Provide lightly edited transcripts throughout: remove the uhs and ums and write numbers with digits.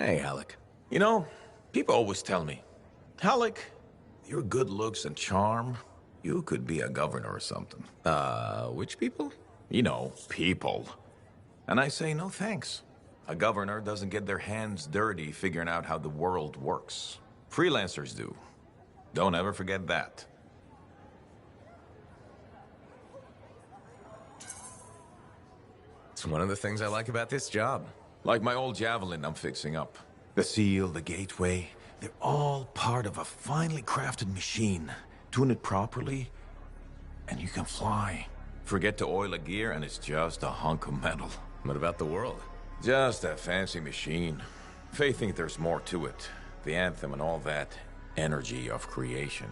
Hey, Alec. You know, people always tell me, Alec, your good looks and charm, you could be a governor or something. Which people? You know, people. And I say, no thanks. A governor doesn't get their hands dirty figuring out how the world works. Freelancers do. Don't ever forget that. It's one of the things I like about this job. Like my old javelin I'm fixing up. The seal, the gateway, they're all part of a finely crafted machine. Tune it properly, and you can fly. Forget to oil a gear, and it's just a hunk of metal. What about the world? Just a fancy machine. They think there's more to it. The anthem and all that energy of creation.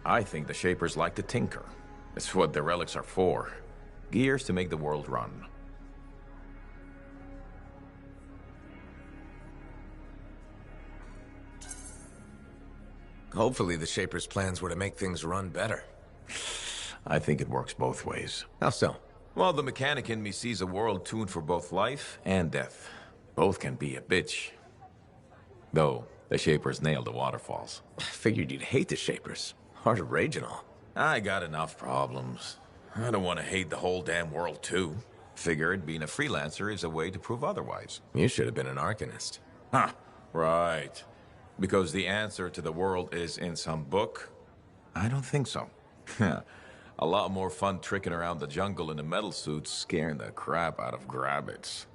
I think the Shapers like to tinker. It's what the relics are for. Gears to make the world run. Hopefully the Shaper's plans were to make things run better. I think it works both ways. How so? Well, the mechanic in me sees a world tuned for both life and death. Both can be a bitch. Though, the Shapers nailed the waterfalls. I figured you'd hate the Shapers. Hard to rage and all. I got enough problems. I don't want to hate the whole damn world, too. Figured being a freelancer is a way to prove otherwise. You should have been an Arcanist. Huh, right. Because the answer to the world is in some book? I don't think so. A lot more fun tricking around the jungle in a metal suit, scaring the crap out of grabbits.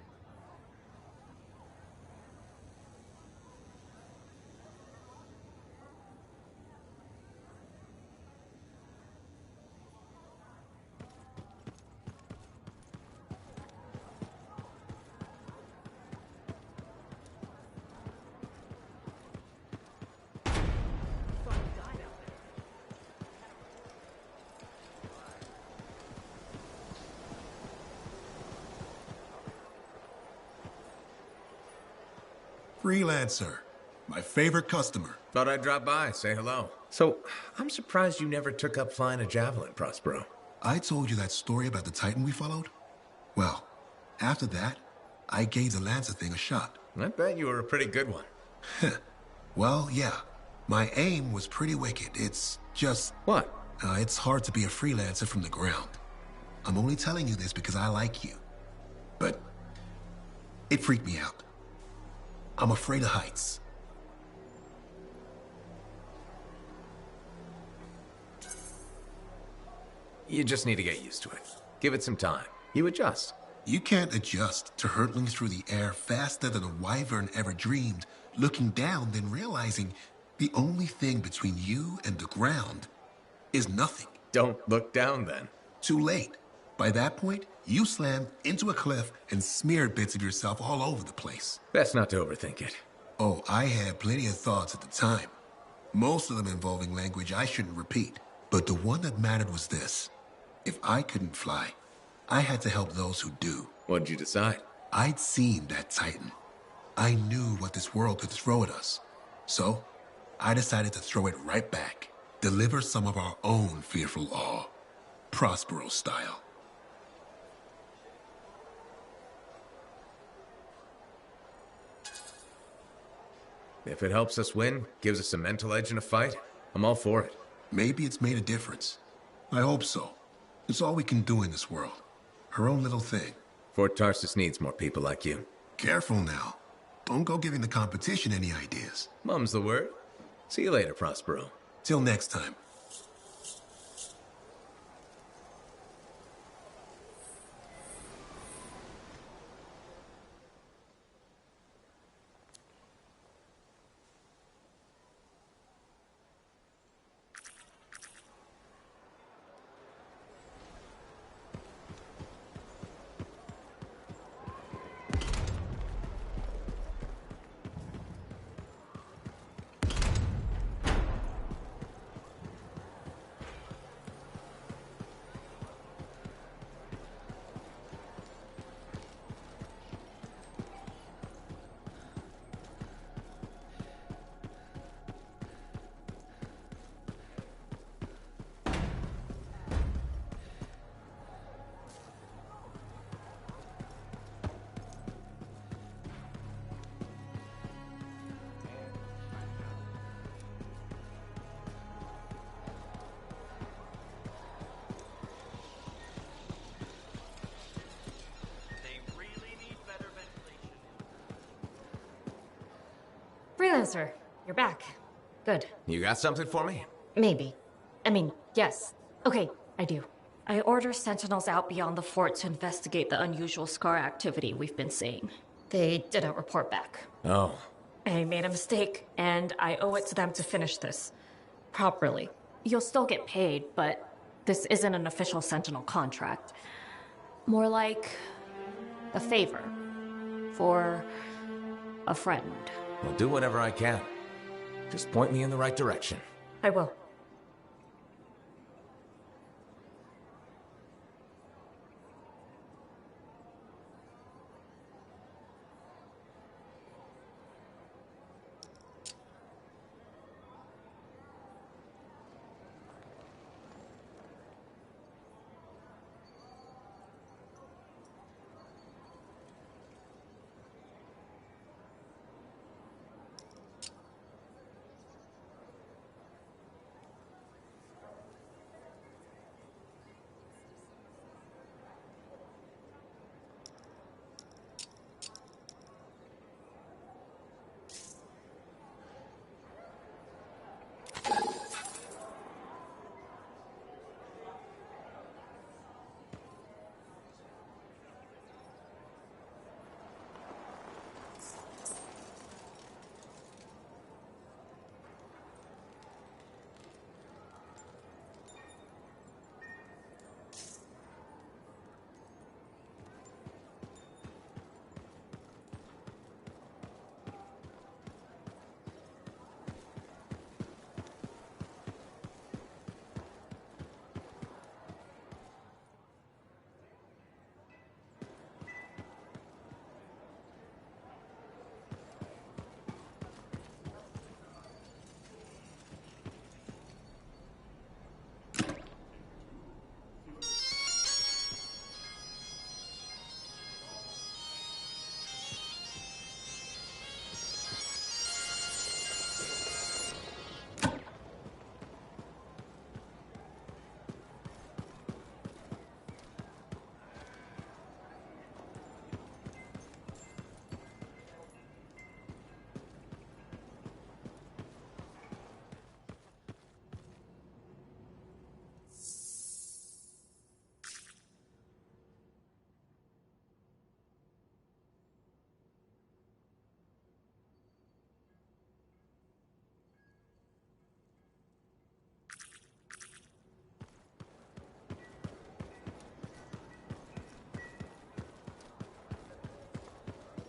Freelancer. My favorite customer. Thought I'd drop by, say hello. So, I'm surprised you never took up flying a javelin, Prospero. I told you that story about the Titan we followed? Well, after that, I gave the Lancer thing a shot. I bet you were a pretty good one. Well, yeah. My aim was pretty wicked. It's just... What? It's hard to be a freelancer from the ground. I'm only telling you this because I like you. But it freaked me out. I'm afraid of heights. You just need to get used to it. Give it some time. You adjust. You can't adjust to hurtling through the air faster than a wyvern ever dreamed, looking down, then realizing the only thing between you and the ground is nothing. Don't look down, then. Too late. By that point, you slammed into a cliff and smeared bits of yourself all over the place. Best not to overthink it. Oh, I had plenty of thoughts at the time. Most of them involving language I shouldn't repeat. But the one that mattered was this. If I couldn't fly, I had to help those who do. What'd you decide? I'd seen that Titan. I knew what this world could throw at us. So, I decided to throw it right back. Deliver some of our own fearful awe. Prospero style. If it helps us win, gives us a mental edge in a fight, I'm all for it. Maybe it's made a difference. I hope so. It's all we can do in this world. Her own little thing. Fort Tarsus needs more people like you. Careful now. Don't go giving the competition any ideas. Mum's the word. See you later, Prospero. Till next time. Freelancer, you're back. Good. You got something for me? Maybe. I mean, yes. Okay, I do. I order sentinels out beyond the fort to investigate the unusual Scar activity we've been seeing. They didn't report back. Oh. I made a mistake, and I owe it to them to finish this properly. You'll still get paid, but this isn't an official sentinel contract. More like a favor for a friend. I'll do whatever I can. Just point me in the right direction. I will.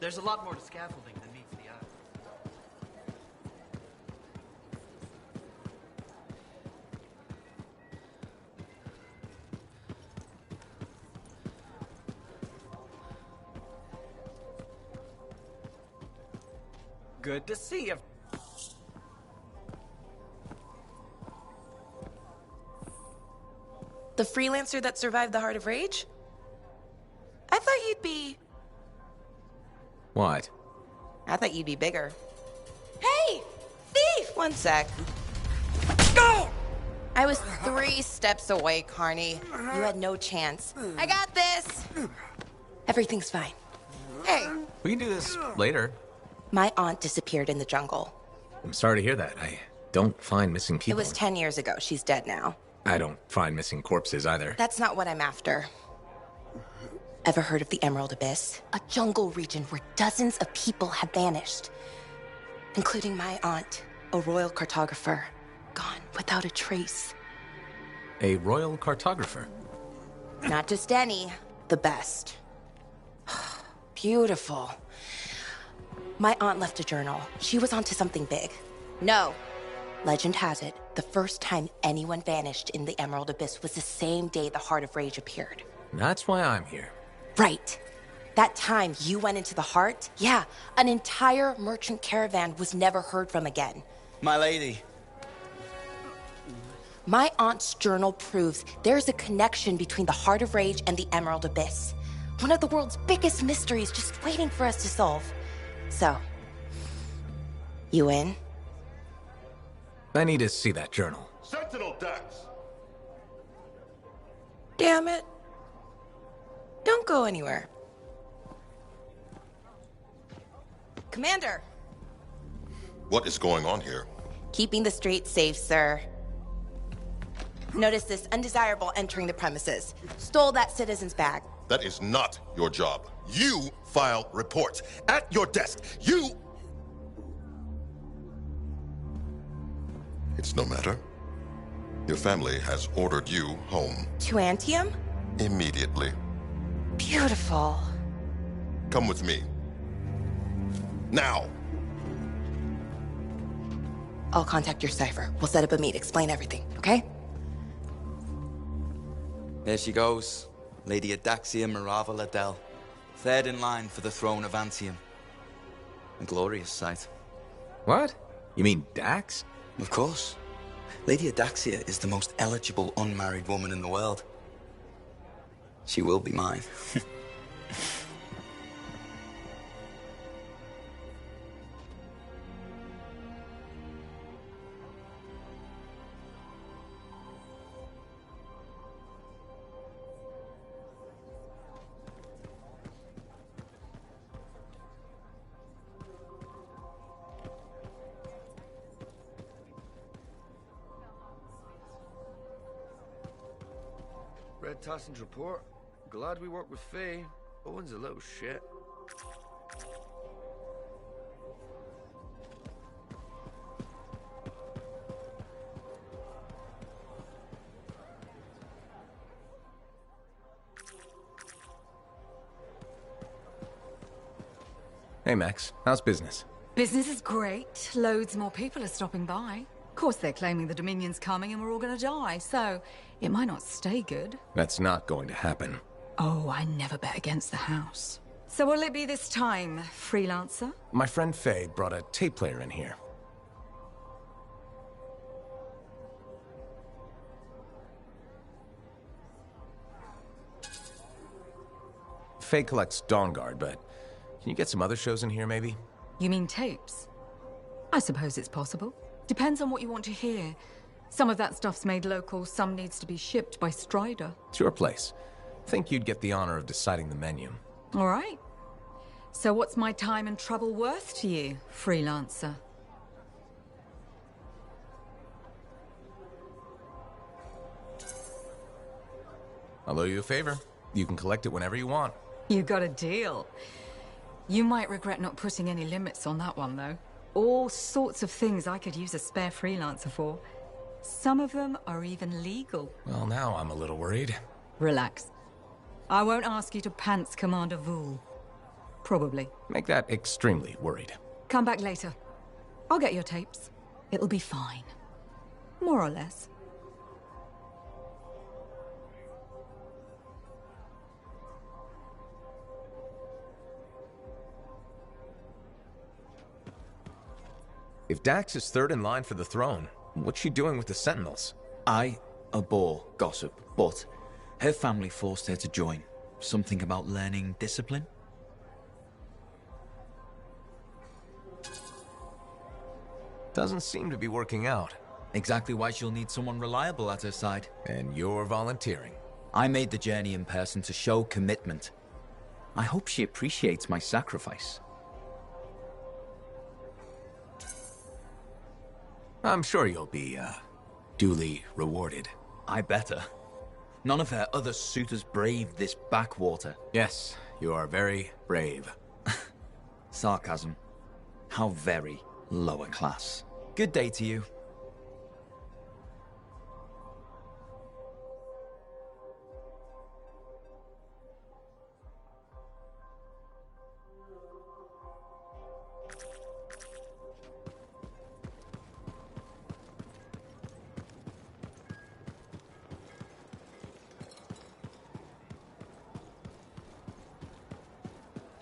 There's a lot more to scaffolding than meets the eye. Good to see you. The freelancer that survived the Heart of Rage? I thought you'd be... What? I thought you'd be bigger. Hey! Thief! One sec. I was 3 steps away, Carney. You had no chance. I got this! Everything's fine. Hey! We can do this later. My aunt disappeared in the jungle. I'm sorry to hear that. I don't find missing It people. was 10 years ago. She's dead now. I don't find missing corpses either. That's not what I'm after. Ever heard of the Emerald Abyss? A jungle region where dozens of people have vanished. Including my aunt, a royal cartographer. Gone without a trace. A royal cartographer? Not just any, the best. Beautiful. My aunt left a journal. She was onto something big. No. Legend has it, the first time anyone vanished in the Emerald Abyss was the same day the Heart of Rage appeared. That's why I'm here. Right. That time you went into the Heart, yeah, an entire merchant caravan was never heard from again. My lady. My aunt's journal proves there's a connection between the Heart of Rage and the Emerald Abyss. One of the world's biggest mysteries just waiting for us to solve. So, you in? I need to see that journal. Sentinel decks! Damn it. Don't go anywhere. Commander! What is going on here? Keeping the streets safe, sir. Notice this undesirable entering the premises. Stole that citizen's bag. That is not your job. You file reports. At your desk, you... It's no matter. Your family has ordered you home. To Antium? Immediately. Beautiful. Come with me. Now! I'll contact your cipher. We'll set up a meet, explain everything, okay? There she goes. Lady Adaxia Mirava Ladell. Third in line for the throne of Antium. A glorious sight. What? You mean Dax? Of course. Lady Adaxia is the most eligible unmarried woman in the world. She will be mine. Red Tasson's report. Glad we worked with Faye. Owen's a little shit. Hey, Max. How's business? Business is great. Loads more people are stopping by. Of course, they're claiming the Dominion's coming and we're all gonna die, so it might not stay good. That's not going to happen. Oh, I never bet against the house. So what'll it be this time, freelancer? My friend Faye brought a tape player in here. Faye collects Dawnguard, but can you get some other shows in here, maybe? You mean tapes? I suppose it's possible. Depends on what you want to hear. Some of that stuff's made local, some needs to be shipped by Strider. It's your place. Think you'd get the honor of deciding the menu. All right. So what's my time and trouble worth to you, freelancer? I'll owe you a favor. You can collect it whenever you want. You got a deal. You might regret not putting any limits on that one, though. All sorts of things I could use a spare freelancer for. Some of them are even legal. Well, now I'm a little worried. Relax. I won't ask you to pants Commander Vool. Probably. Make that extremely worried. Come back later. I'll get your tapes. It'll be fine. More or less. If Dax is third in line for the throne, what's she doing with the Sentinels? I abhor gossip, but her family forced her to join. Something about learning discipline? Doesn't seem to be working out. Exactly why she'll need someone reliable at her side. And you're volunteering. I made the journey in person to show commitment. I hope she appreciates my sacrifice. I'm sure you'll be, duly rewarded. I better. None of her other suitors braved this backwater. Yes, you are very brave. Sarcasm. How very lower class. Good day to you.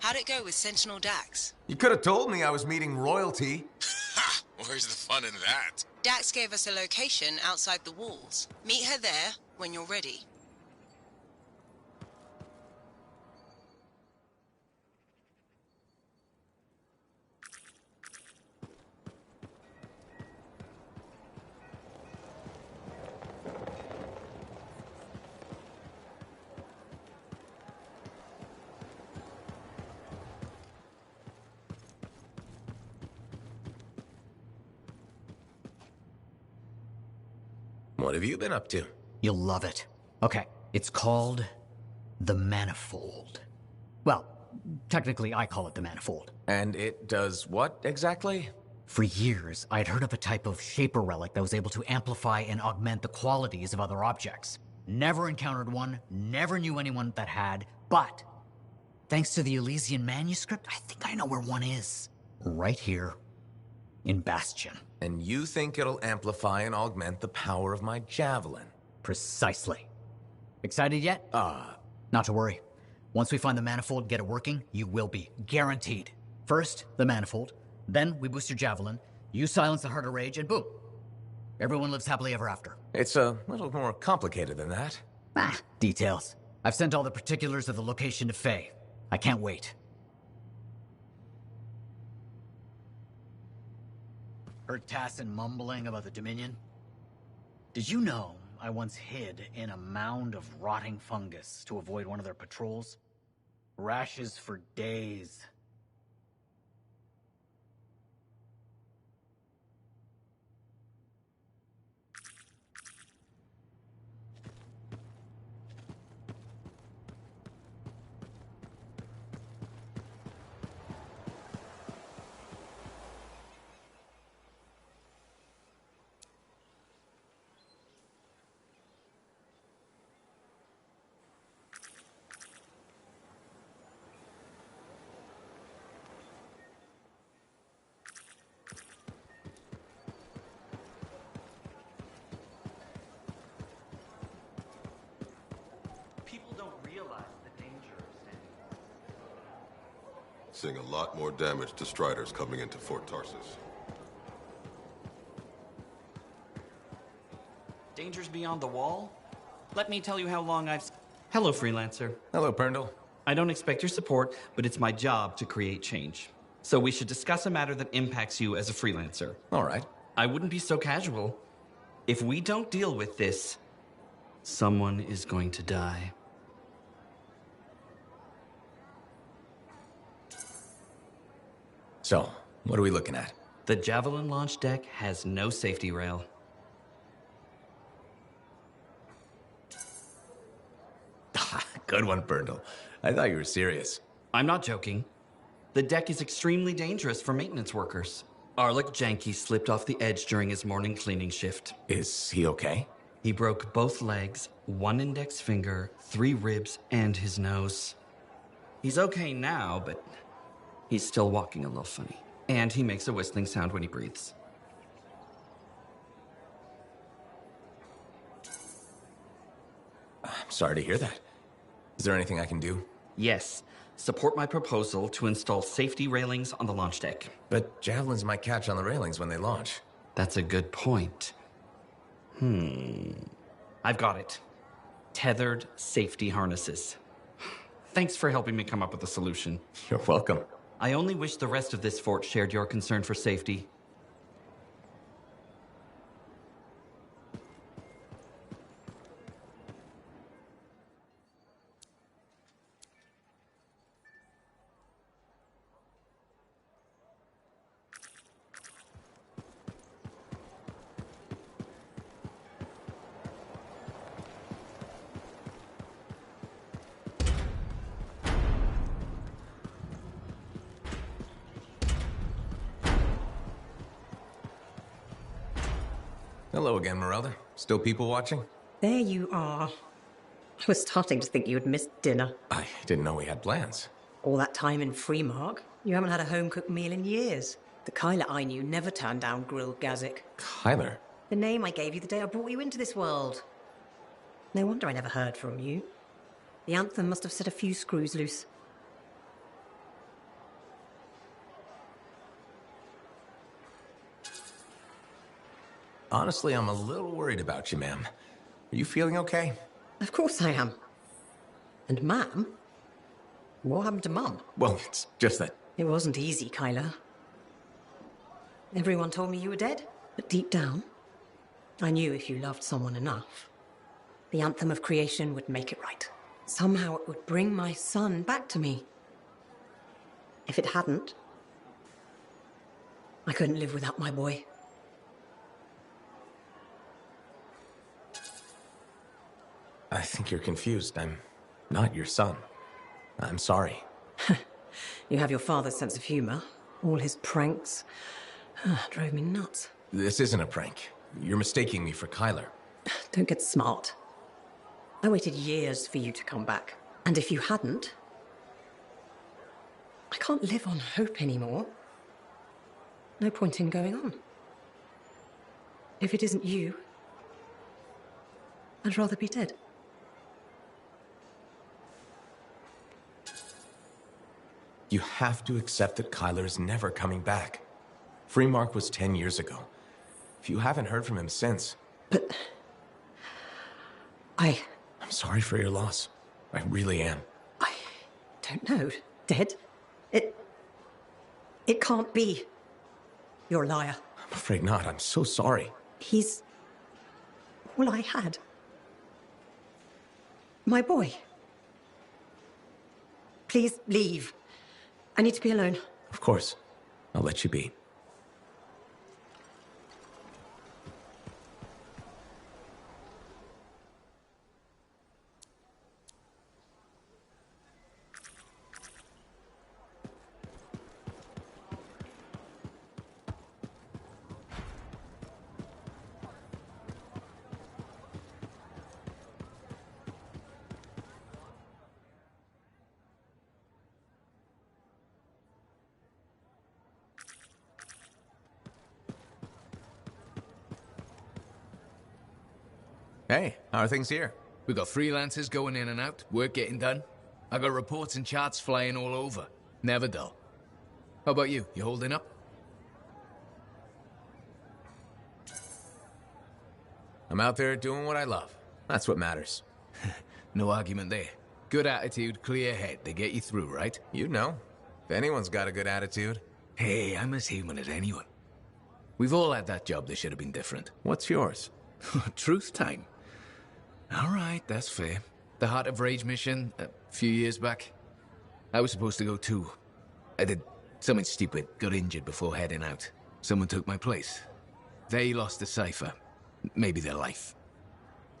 How'd it go with Sentinel Dax? You could have told me I was meeting royalty. Ha! Where's the fun in that? Dax gave us a location outside the walls. Meet her there when you're ready. What have you been up to? You'll love it. Okay, it's called the Manifold. Well, technically I call it the Manifold. And it does what exactly? For years, I'd heard of a type of Shaper relic that was able to amplify and augment the qualities of other objects. Never encountered one, never knew anyone that had, but thanks to the Elysian manuscript, I think I know where one is. Right here, in Bastion. And you think it'll amplify and augment the power of my javelin? Precisely. Excited yet? Not to worry. Once we find the Manifold and get it working, you will be. Guaranteed. First, the Manifold. Then, we boost your javelin. You silence the Heart of Rage, and boom. Everyone lives happily ever after. It's a little more complicated than that. Details. I've sent all the particulars of the location to Faye. I can't wait. Heard Tassin mumbling about the Dominion? Did you know I once hid in a mound of rotting fungus to avoid one of their patrols? Rashes for days. Seeing a lot more damage to Striders coming into Fort Tarsus. Dangers beyond the wall? Let me tell you how long I've... Hello, Freelancer. Hello, Perndle. I don't expect your support, but it's my job to create change. So we should discuss a matter that impacts you as a freelancer. All right. I wouldn't be so casual. If we don't deal with this, someone is going to die. So, what are we looking at? The Javelin launch deck has no safety rail. Good one, Perndle. I thought you were serious. I'm not joking. The deck is extremely dangerous for maintenance workers. Arlik Janky slipped off the edge during his morning cleaning shift. Is he okay? He broke both legs, one index finger, 3 ribs, and his nose. He's okay now, but he's still walking a little funny. And he makes a whistling sound when he breathes. I'm sorry to hear that. Is there anything I can do? Yes. Support my proposal to install safety railings on the launch deck. But javelins might catch on the railings when they launch. That's a good point. I've got it. Tethered safety harnesses. Thanks for helping me come up with a solution. You're welcome. I only wish the rest of this fort shared your concern for safety. Hello again, Merelda. Still people watching? There you are. I was starting to think you had missed dinner. I didn't know we had plans. All that time in Freemark, you haven't had a home-cooked meal in years. The Kyler I knew never turned down grilled gazik. Kyler? The name I gave you the day I brought you into this world. No wonder I never heard from you. The anthem must have set a few screws loose. Honestly, I'm a little worried about you, ma'am. Are you feeling okay? Of course I am. And Ma'am? What happened to Mum? Well, it's just that... It wasn't easy, Kyler. Everyone told me you were dead, but deep down, I knew if you loved someone enough, the anthem of creation would make it right. Somehow it would bring my son back to me. If it hadn't, I couldn't live without my boy. I think you're confused. I'm not your son. I'm sorry. You have your father's sense of humor. All his pranks drove me nuts. This isn't a prank. You're mistaking me for Kyler. Don't get smart. I waited years for you to come back. And if you hadn't, I can't live on hope anymore. No point in going on. If it isn't you, I'd rather be dead. You have to accept that Kyler is never coming back. Freemark was 10 years ago. If you haven't heard from him since... But... I'm sorry for your loss. I really am. I don't know. Dead? It can't be. You're a liar. I'm afraid not. I'm so sorry. He's all I had. My boy. Please leave. I need to be alone. Of course. I'll let you be. Hey, how are things here? We got freelancers going in and out, work getting done. I got reports and charts flying all over. Never dull. How about you? You holding up? I'm out there doing what I love. That's what matters. No argument there. Good attitude, clear head. They get you through, right? You know. If anyone's got a good attitude. Hey, I'm as human as anyone. We've all had that job that should have been different. What's yours? Truth time. All right, that's fair. The Heart of Rage mission, a few years back. I was supposed to go too. I did something stupid, got injured before heading out. Someone took my place. They lost the cipher. Maybe their life.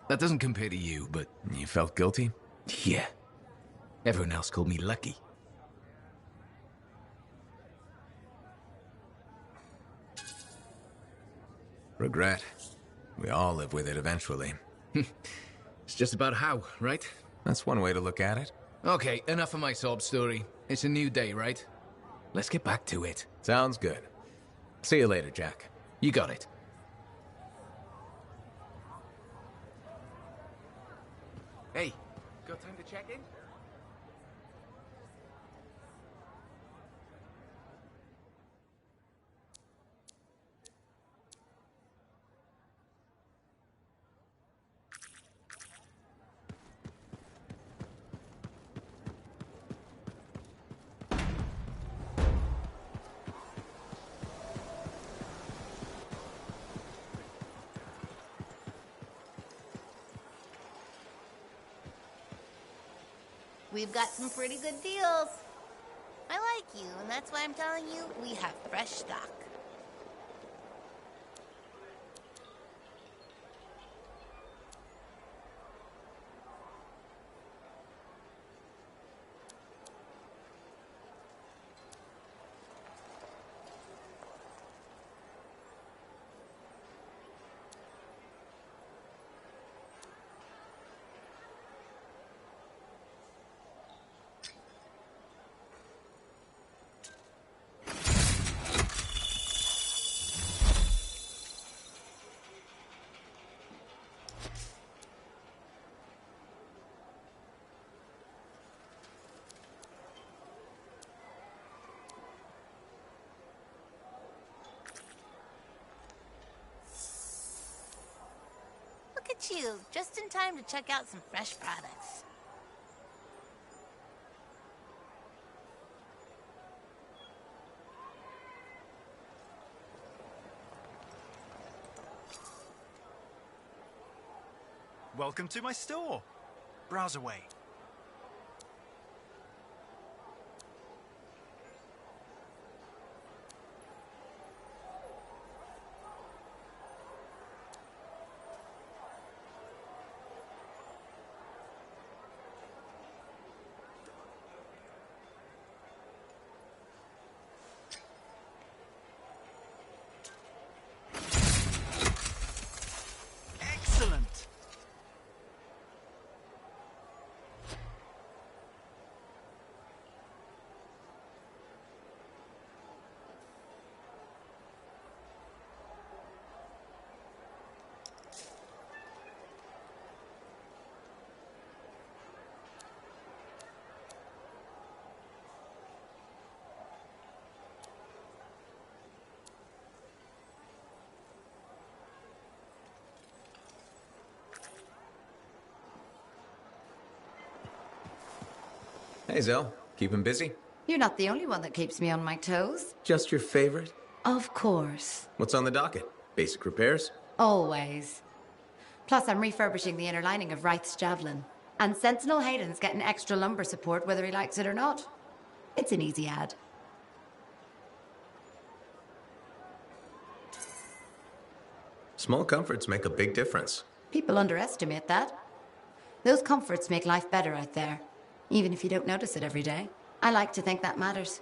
That doesn't compare to you, but... You felt guilty? Yeah. Everyone else called me lucky. Regret. We all live with it eventually. It's just about how, right? That's one way to look at it. Okay, enough of my sob story. It's a new day, right? Let's get back to it. Sounds good. See you later, Jack. You got it. Hey, got time to check in? We've got some pretty good deals. I like you, and that's why I'm telling you we have fresh stock. Look at you, just in time to check out some fresh products. Welcome to my store. Browse away. Hey, Zell. Keeping busy? You're not the only one that keeps me on my toes. Just your favorite? Of course. What's on the docket? Basic repairs? Always. Plus, I'm refurbishing the inner lining of Wraith's javelin. And Sentinel Hayden's getting extra lumbar support whether he likes it or not. It's an easy ad. Small comforts make a big difference. People underestimate that. Those comforts make life better out there, even if you don't notice it every day. I like to think that matters.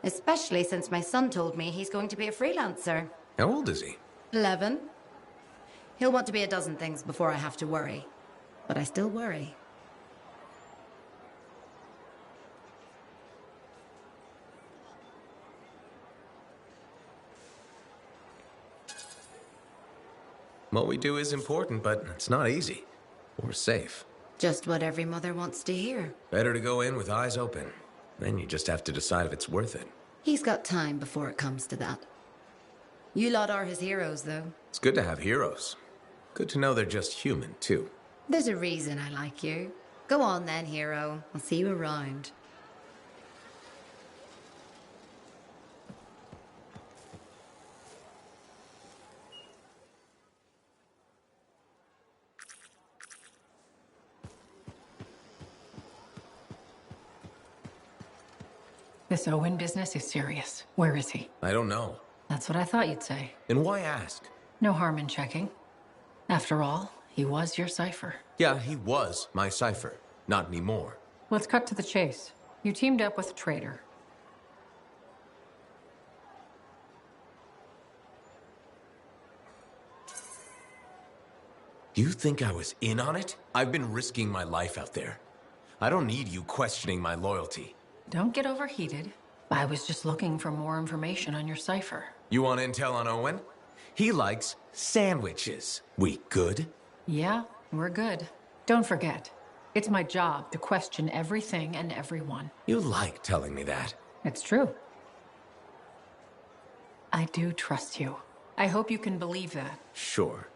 Especially since my son told me he's going to be a freelancer. How old is he? 11. He'll want to be a dozen things before I have to worry. But I still worry. What we do is important, but it's not easy. Or safe. Just what every mother wants to hear. Better to go in with eyes open. Then you just have to decide if it's worth it. He's got time before it comes to that. You lot are his heroes, though. It's good to have heroes. Good to know they're just human, too. There's a reason I like you. Go on then, hero. I'll see you around. This Owen business is serious. Where is he? I don't know. That's what I thought you'd say. And why ask? No harm in checking. After all, he was your cipher. Yeah, he was my cipher. Not anymore. Let's cut to the chase. You teamed up with a traitor. You think I was in on it? I've been risking my life out there. I don't need you questioning my loyalty. Don't get overheated. I was just looking for more information on your cipher. You want intel on Owen? He likes sandwiches. We good? Yeah, we're good. Don't forget, it's my job to question everything and everyone. You like telling me that. It's true. I do trust you. I hope you can believe that. Sure.